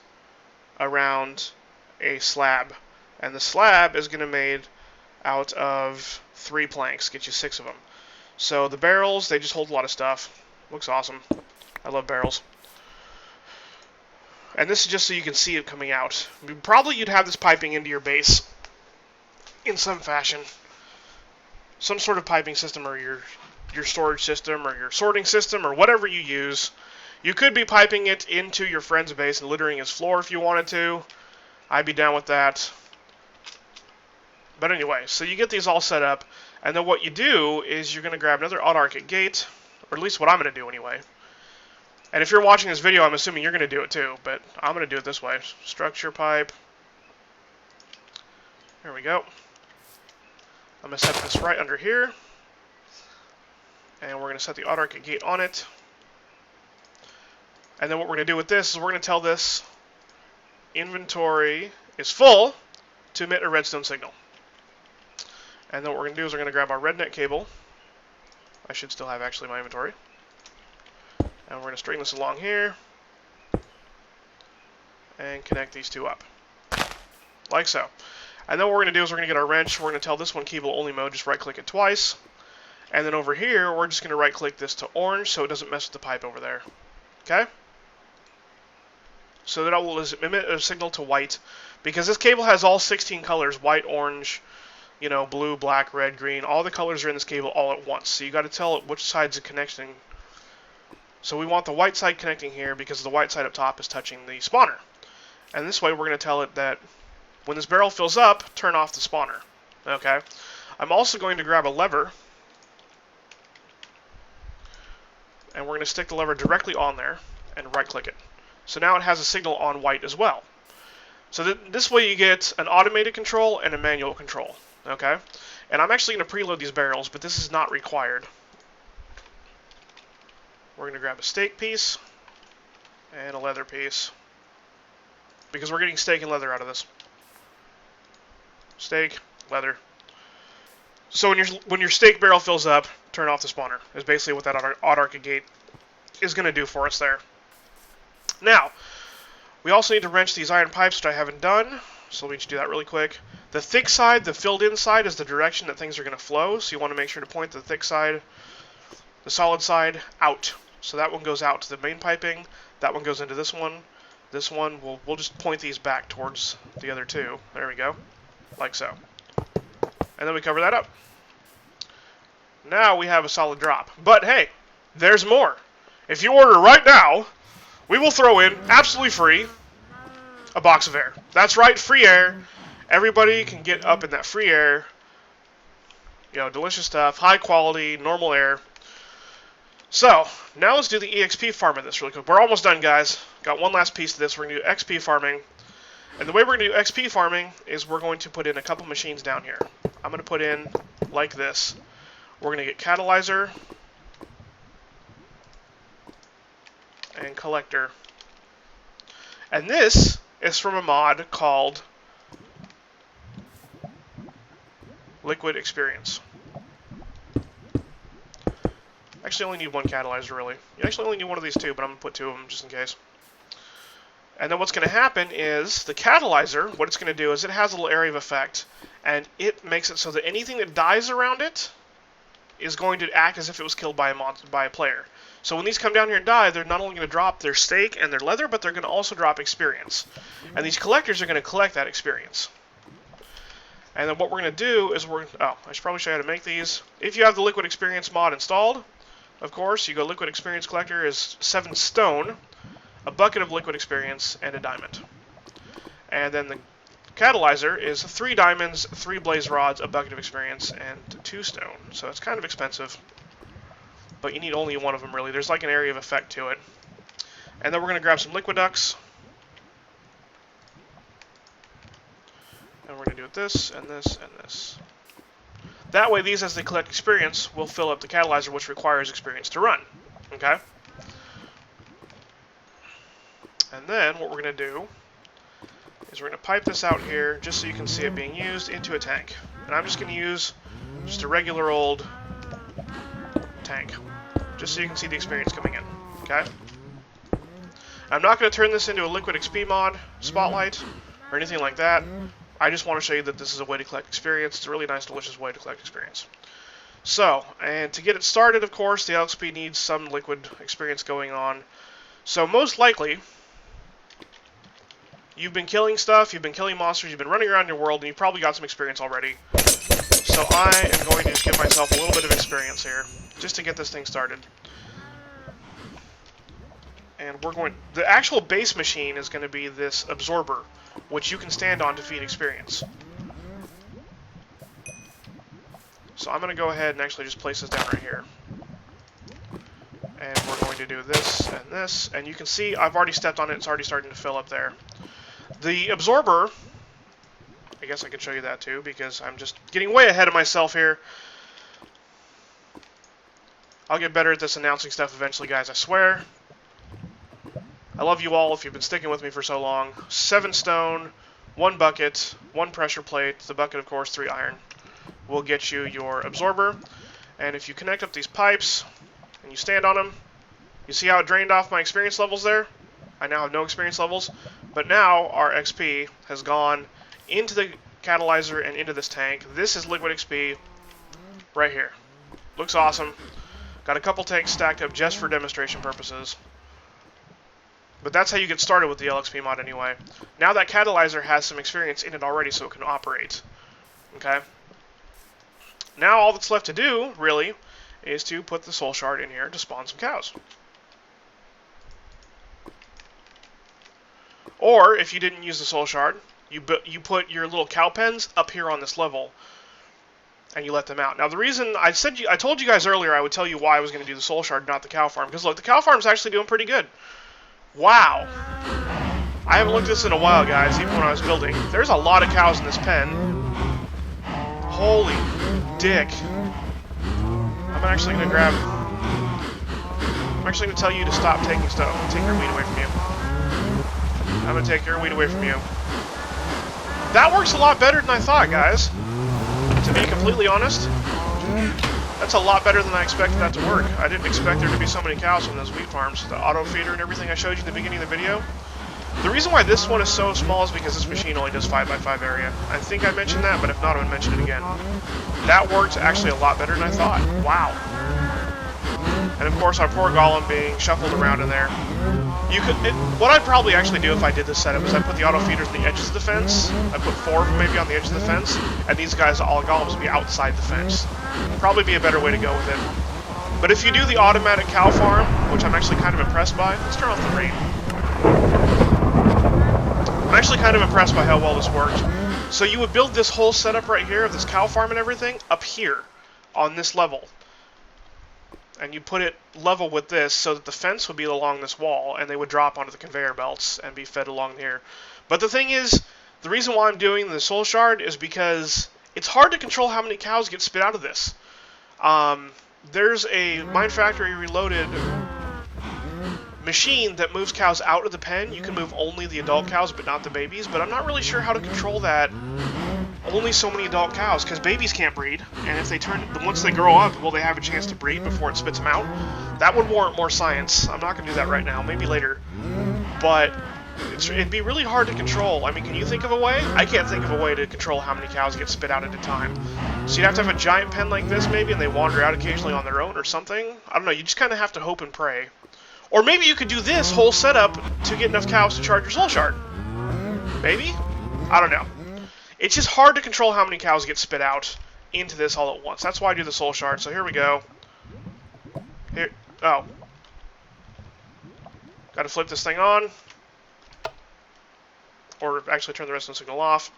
[SPEAKER 1] around a slab. And the slab is going to be made out of 3 planks, get you 6 of them. So the barrels, they just hold a lot of stuff. Looks awesome. I love barrels. And this is just so you can see it coming out. Probably you'd have this piping into your base in some fashion. Some sort of piping system, or your storage system, or your sorting system, or whatever you use. You could be piping it into your friend's base and littering his floor if you wanted to. I'd be down with that. But anyway, so you get these all set up, and then what you do is you're going to grab another autarchic gate, or at least what I'm going to do anyway. And if you're watching this video, I'm assuming you're going to do it too, but I'm going to do it this way. Structure pipe. There we go. I'm going to set this right under here. And we're going to set the autarchic gate on it. And then what we're going to do with this is we're going to tell this inventory is full to emit a redstone signal. And then what we're going to do is we're going to grab our rednet cable. I should still have actually my inventory. And we're going to string this along here and connect these two up, like so. And then what we're going to do is we're going to get our wrench. We're going to tell this one cable only mode, just right click it twice. And then over here, we're just going to right click this to orange so it doesn't mess with the pipe over there. Okay? So that will emit a signal to white, because this cable has all 16 colors, white, orange, blue, black, red, green. All the colors are in this cable all at once. So you got to tell it which side's it connecting. So we want the white side connecting here because the white side up top is touching the spawner. And this way we're going to tell it that when this barrel fills up, turn off the spawner. Okay? I'm also going to grab a lever, and we're going to stick the lever directly on there and right click it. So now it has a signal on white as well. So this way you get an automated control and a manual control. Okay? And I'm actually going to preload these barrels, but this is not required. We're going to grab a steak piece and a leather piece, because we're getting steak and leather out of this. Steak, leather. So when your steak barrel fills up, turn off the spawner, is basically what that autarchic gate is going to do for us there. Now, we also need to wrench these iron pipes, which I haven't done, so let me just do that really quick. The thick side, the filled in side, is the direction that things are going to flow, so you want to make sure to point the thick side, the solid side, out. So that one goes out to the main piping, that one goes into this one. This one, we'll just point these back towards the other two. There we go, like so. And then we cover that up. Now we have a solid drop. But hey, there's more. If you order right now, we will throw in, absolutely free, a box of air. That's right, free air. Everybody can get up in that free air. Delicious stuff, high quality, normal air. So, now let's do the EXP farm of this really quick. We're almost done, guys. Got one last piece of this. We're going to do XP farming. And the way we're going to do XP farming is we're going to put in a couple machines down here. I'm going to put in like this. We're going to get catalyzer and collector. And this is from a mod called Liquid Experience. Actually, only need one catalyzer, really. You actually only need one of these two, but I'm going to put 2 of them just in case. And then what's going to happen is the catalyzer, what it's going to do is it has a little area of effect, and it makes it so that anything that dies around it is going to act as if it was killed by a player. So when these come down here and die, they're not only going to drop their steak and their leather, but they're going to also drop experience. And these collectors are going to collect that experience. And then what we're going to do is I should probably show you how to make these. If you have the Liquid Experience mod installed, of course, you go Liquid Experience Collector is 7 stone, a bucket of Liquid Experience, and a diamond. And then the catalyzer is 3 diamonds, 3 blaze rods, a bucket of experience, and 2 stone. So it's kind of expensive, but you need only one of them, really. There's like an area of effect to it. And then we're going to grab some liquid ducts. And we're going to do it this, and this, and this. That way, these, as they collect experience, will fill up the catalyzer, which requires experience to run. Okay? And then, what we're going to do is we're going to pipe this out here, just so you can see it being used, into a tank. And I'm just going to use just a regular old tank, just so you can see the experience coming in. Okay? I'm not going to turn this into a liquid XP mod spotlight or anything like that. I just want to show you that this is a way to collect experience. It's a really nice, delicious way to collect experience. So, and to get it started, of course, the LXP needs some liquid experience going on. So most likely, you've been killing stuff, you've been killing monsters, you've been running around your world, and you've probably got some experience already. So I am going to just give myself a little bit of experience here, just to get this thing started. And we're going. The actual base machine is going to be this absorber, which you can stand on to feed experience. So I'm going to go ahead and actually just place this down right here. And we're going to do this, and you can see I've already stepped on it. It's already starting to fill up there. The absorber, I guess I could show you that too, because I'm just getting way ahead of myself here. I'll get better at this announcing stuff eventually, guys, I swear. I love you all if you've been sticking with me for so long. 7 stone, 1 bucket, 1 pressure plate, the bucket, of course, 3 iron, will get you your absorber. And if you connect up these pipes and you stand on them, you see how it drained off my experience levels there? I now have no experience levels, but now our XP has gone into the catalyzer and into this tank. This is liquid XP right here. Looks awesome. Got a couple tanks stacked up just for demonstration purposes. But that's how you get started with the LXP mod anyway. Now that catalyzer has some experience in it already, so it can operate. Okay? Now all that's left to do, really, is to put the soul shard in here to spawn some cows. Or, if you didn't use the soul shard, you put your little cow pens up here on this level, and you let them out. Now, the reason I told you guys earlier I would tell you why I was going to do the soul shard, not the cow farm, because look, the cow farm's actually doing pretty good. Wow. I haven't looked at this in a while, guys, even when I was building. There's a lot of cows in this pen. Holy dick. I'm actually going to tell you to stop taking stuff. Take your weed away from you. I'm going to take your weed away from you. That works a lot better than I thought, guys. To be completely honest, that's a lot better than I expected that to work. I didn't expect there to be so many cows from those wheat farms. The auto feeder and everything I showed you in the beginning of the video. The reason why this one is so small is because this machine only does 5x5 area. I think I mentioned that, but if not, I'm going to mention it again. That worked actually a lot better than I thought. Wow. And of course, our poor golem being shuffled around in there. What I'd probably actually do if I did this setup is I'd put the auto feeders on the edges of the fence. I'd put 4 of them maybe on the edge of the fence, and these guys, all golems, would be outside the fence. Probably be a better way to go with it. But if you do the automatic cow farm, which I'm actually kind of impressed by, let's turn off the rain. I'm actually kind of impressed by how well this worked. So you would build this whole setup right here of this cow farm and everything up here on this level. And you put it level with this so that the fence would be along this wall and they would drop onto the conveyor belts and be fed along here. But the thing is, the reason why I'm doing the soul shard is because it's hard to control how many cows get spit out of this. There's a Mind Factory Reloaded machine that moves cows out of the pen. You can move only the adult cows but not the babies, but I'm not really sure how to control that. Only so many adult cows, because babies can't breed, and if they once they grow up, will they have a chance to breed before it spits them out? That would warrant more science. I'm not going to do that right now, maybe later. But it'd be really hard to control. I mean, can you think of a way? I can't think of a way to control how many cows get spit out at a time. So you'd have to have a giant pen like this, maybe, and they wander out occasionally on their own or something. I don't know, you just kind of have to hope and pray. Or maybe you could do this whole setup to get enough cows to charge your soul shard. Maybe? I don't know. It's just hard to control how many cows get spit out into this all at once. That's why I do the soul shard. So here we go. Here. Oh. Got to flip this thing on. Or actually turn the redstone signal off.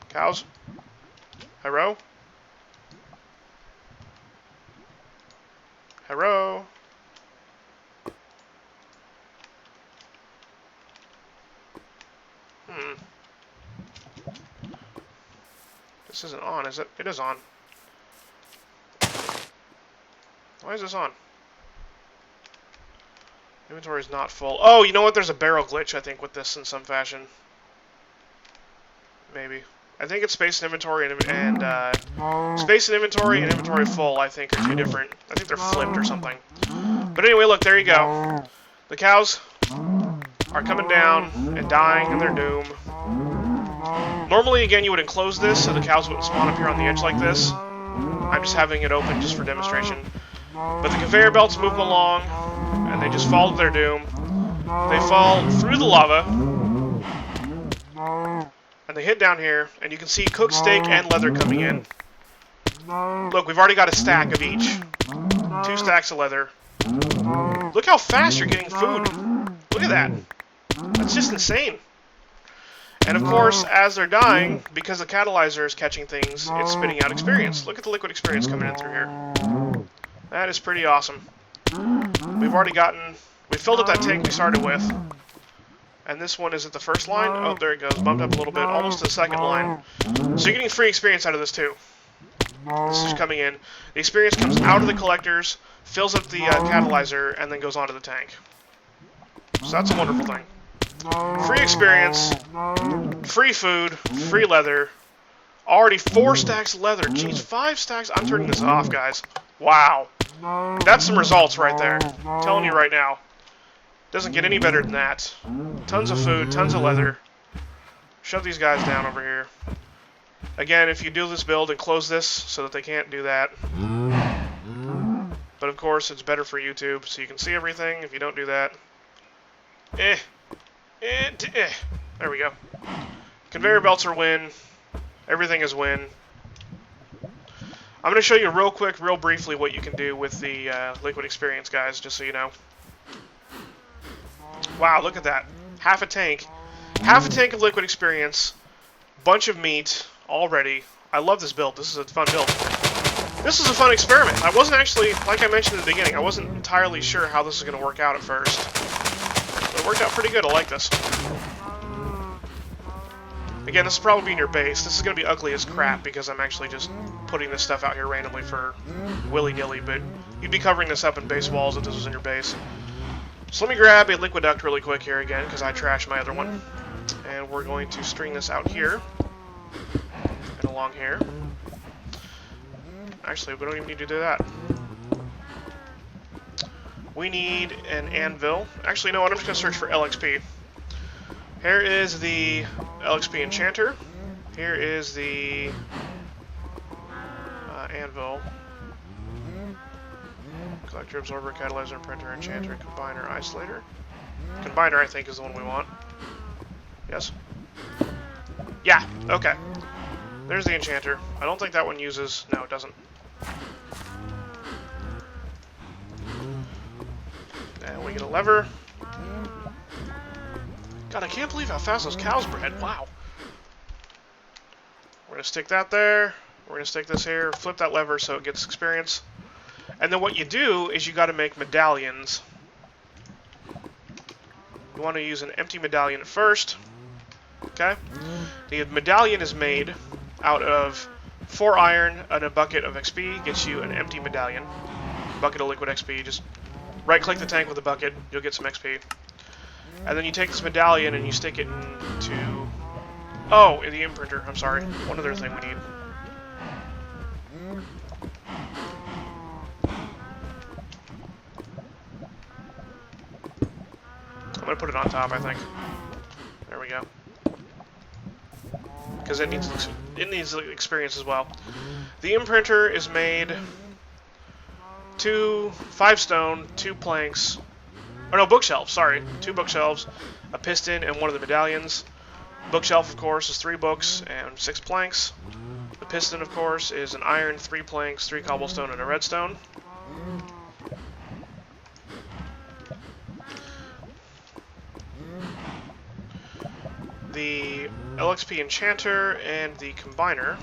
[SPEAKER 1] Cows. Hello? Hello? This isn't on, is it? It is on. Why is this on? Inventory is not full. Oh, you know what? There's a barrel glitch, I think, with this in some fashion. Maybe. I think it's space and inventory and space and inventory full, I think, are two different. I think they're flipped or something. But anyway, look, there you go. The cows are coming down and dying in their doom. Normally, again, you would enclose this so the cows wouldn't spawn up here on the edge like this. I'm just having it open just for demonstration. But the conveyor belts move them along, and they just fall to their doom. They fall through the lava, and they hit down here, and you can see cooked steak and leather coming in. Look, we've already got a stack of each. 2 stacks of leather. Look how fast you're getting food. Look at that. That's just insane. And of course, as they're dying, because the catalyzer is catching things, it's spitting out experience. Look at the liquid experience coming in through here. That is pretty awesome. We filled up that tank we started with. And this one is at the first line. Oh, there it goes. Bumped up a little bit, almost to the second line. So you're getting free experience out of this too. This is coming in. The experience comes out of the collectors, fills up the catalyzer, and then goes onto the tank. So that's a wonderful thing. Free experience, free food, free leather. Already 4 stacks of leather. Jeez, 5 stacks. I'm turning this off, guys. Wow. That's some results right there. I'm telling you right now. Doesn't get any better than that. Tons of food, tons of leather. Shove these guys down over here. Again, if you do this build and close this so that they can't do that. But of course, it's better for YouTube, so you can see everything if you don't do that. There we go. Conveyor belts are win. Everything is win. I'm going to show you real quick, real briefly, what you can do with the liquid experience, guys, just so you know. Wow, look at that. Half a tank. Half a tank of liquid experience. Bunch of meat already. I love this build. This is a fun build. This is a fun experiment. I wasn't actually, like I mentioned in the beginning, I wasn't entirely sure how this was going to work out at first. But it worked out pretty good. I like this. Again, this will probably be in your base. This is going to be ugly as crap because I'm actually just putting this stuff out here randomly for willy-nilly, but you'd be covering this up in base walls if this was in your base. So let me grab a liquid duct really quick here again because I trashed my other one. And we're going to string this out here and along here. Actually, we don't even need to do that. We need an anvil. Actually, you know what? I'm just going to search for LXP. Here is the LXP enchanter. Here is the anvil. Collector, absorber, catalyzer, printer, enchanter, combiner, isolator. Combiner, I think, is the one we want. Yes? Yeah, okay. There's the enchanter. I don't think that one uses... No, it doesn't. And we get a lever. God, I can't believe how fast those cows bred. Wow. We're going to stick that there. We're going to stick this here. Flip that lever so it gets experience. And then what you do is you got to make medallions. You want to use an empty medallion first. Okay? The medallion is made out of 4 iron and a bucket of XP. Gets you an empty medallion. Bucket of liquid XP. Just right-click the tank with a bucket. You'll get some XP. And then you take this medallion and you stick it into... Oh, in the imprinter. I'm sorry. One other thing we need. I'm going to put it on top, I think. There we go. Because it needs experience as well. The imprinter is made 5 stone, 2 planks. Oh no, bookshelves, sorry. 2 bookshelves, a piston, and one of the medallions. Bookshelf, of course, is 3 books and 6 planks. The piston, of course, is an iron, 3 planks, 3 cobblestone, and a redstone. The LXP enchanter and the combiner.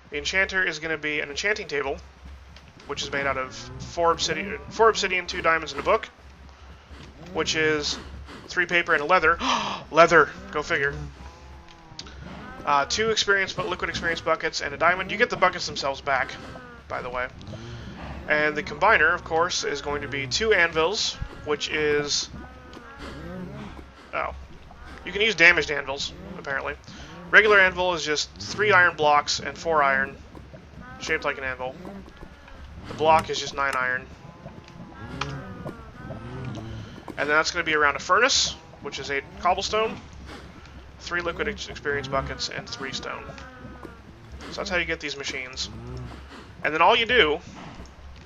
[SPEAKER 1] The enchanter is going to be an enchanting table, which is made out of 4 obsidian, 2 diamonds, and a book, which is 3 paper and a leather. Leather! Go figure. 2 liquid experience buckets, and a diamond. You get the buckets themselves back, by the way. And the combiner, of course, is going to be 2 anvils, which is... Oh. You can use damaged anvils, apparently. Regular anvil is just 3 iron blocks and 4 iron, shaped like an anvil. The block is just 9 iron. And then that's going to be around a furnace, which is 8 cobblestone, 3 liquid experience buckets, and 3 stone. So that's how you get these machines. And then all you do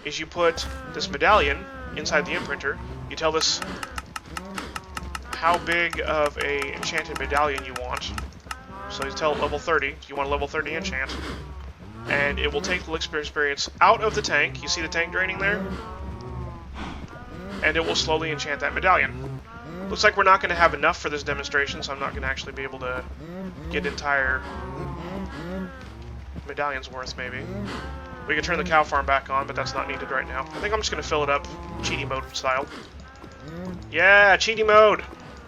[SPEAKER 1] is you put this medallion inside the imprinter. You tell this how big of a enchanted medallion you want. So you tell it level 30, you want a level 30 enchant. And it will take the liquid experience out of the tank. You see the tank draining there? And it will slowly enchant that medallion. Looks like we're not going to have enough for this demonstration, so I'm not going to actually be able to get entire medallions worth, maybe. We could turn the cow farm back on, but that's not needed right now. I think I'm just going to fill it up cheaty mode style. Yeah, cheaty mode!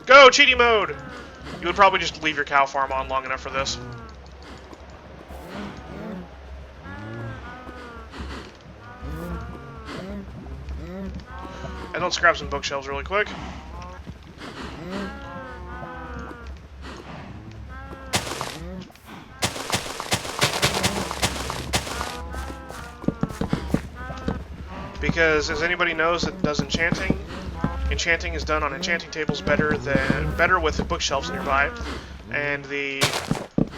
[SPEAKER 1] Go, cheaty mode! You would probably just leave your cow farm on long enough for this. And let's grab some bookshelves really quick. Because, as anybody knows that does enchanting, enchanting is done on enchanting tables better with bookshelves nearby, and the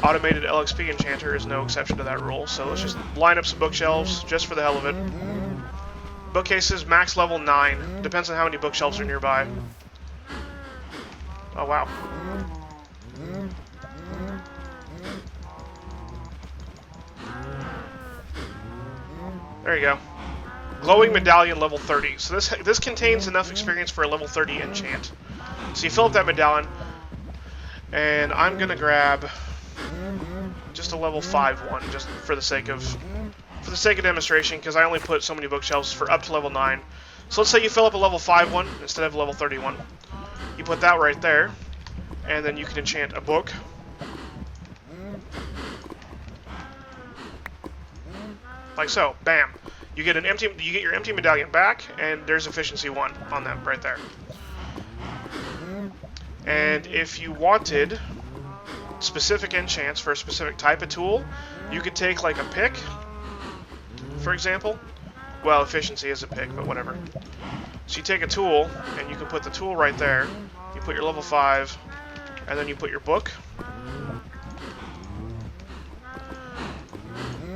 [SPEAKER 1] automated LXP enchanter is no exception to that rule. So let's just line up some bookshelves just for the hell of it. Bookcases max level 9. Depends on how many bookshelves are nearby. Oh wow. There you go. Glowing medallion level 30. So this contains enough experience for a level 30 enchant. So you fill up that medallion, and I'm gonna grab just a level 5 one, just for the sake of demonstration, because I only put so many bookshelves for up to level 9. So let's say you fill up a level 5 one instead of a level 31. You put that right there, and then you can enchant a book. Like so, bam. You get your empty medallion back, and there's efficiency 1 on that right there. And if you wanted specific enchants for a specific type of tool, you could take like a pick, for example. Well, efficiency is a pick, but whatever. So you take a tool, and you can put the tool right there. You put your level 5, and then you put your book.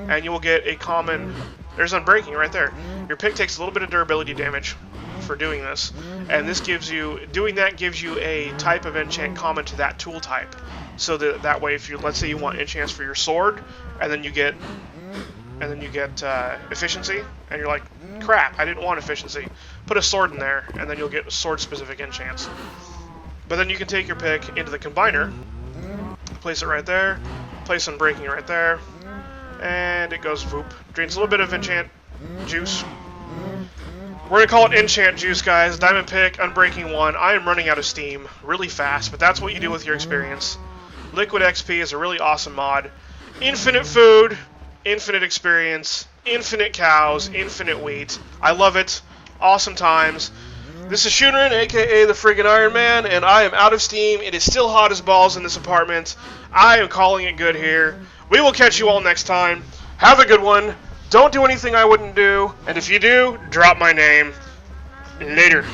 [SPEAKER 1] And you will get a common... There's Unbreaking right there. Your pick takes a little bit of durability damage for doing this, and this gives you... Doing that gives you a type of enchant common to that tool type. So that way, if you... Let's say you want enchants for your sword, and then you get... efficiency, and you're like, crap, I didn't want efficiency. Put a sword in there, and then you'll get sword-specific enchants. But then you can take your pick into the combiner, place it right there, place Unbreaking right there, and it goes whoop. Drains a little bit of enchant juice. We're going to call it enchant juice, guys. Diamond pick, Unbreaking 1. I am running out of steam really fast, but that's what you do with your experience. Liquid XP is a really awesome mod. Infinite food, infinite experience, infinite cows, infinite wheat. I love it. Awesome times. This is Shunrin, aka the friggin' Iron Man, and I am out of steam. It is still hot as balls in this apartment. I am calling it good here. We will catch you all next time. Have a good one. Don't do anything I wouldn't do. And if you do, drop my name. Later.